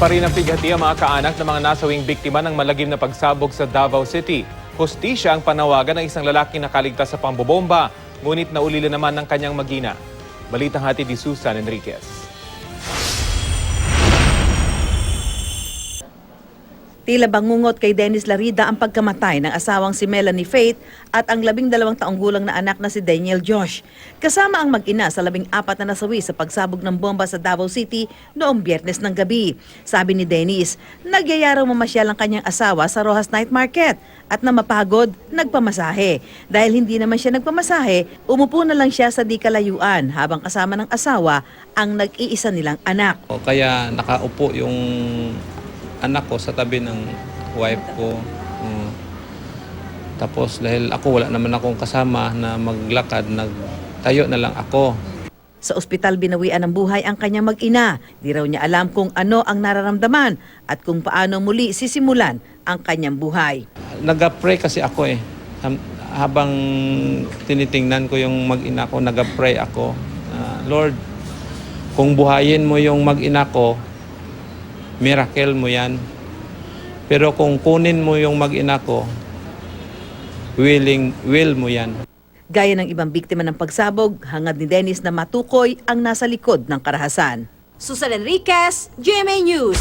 pa rin ang pighati ang mga kaanak ng mga nasawing biktima ng malagim na pagsabog sa Davao City. Hustisya ang panawagan ng isang lalaking nakaligtas sa pambobomba, ngunit naulila naman ng kanyang magina. Balitang hatid ni Susan Enriquez. Tila bangungot kay Dennis Larida ang pagkamatay ng asawang si Melanie Faith at ang 12 taong gulang na anak na si Daniel Josh. Kasama ang mag-ina sa 14 na nasawi sa pagsabog ng bomba sa Davao City noong Biyernes ng gabi. Sabi ni Dennis, nagyayaraw mamasyal ang kanyang asawa sa Rojas Night Market at na mapagod, nagpamasahe. Dahil hindi naman siya nagpamasahe, umupo na lang siya sa di kalayuan habang kasama ng asawa ang nag-iisa nilang anak. Kaya nakaupo yung anak ko sa tabi ng wife ko. Tapos dahil ako wala naman akong kasama na maglakad, nagtayo na lang ako. Sa ospital binawian ng buhay ang kanyang mag-ina. Di raw niya alam kung ano ang nararamdaman at kung paano muli sisimulan ang kanyang buhay. Nag-pray kasi ako eh. Habang tinitingnan ko yung mag-ina ko, nag-pray ako. Lord, kung buhayin mo yung mag-ina ko, miracle mo yan. Pero kung kunin mo yung mag-ina ko, will mo yan. Gaya ng ibang biktima ng pagsabog, hangad ni Dennis na matukoy ang nasa likod ng karahasan. Susan Enriquez, GMA News.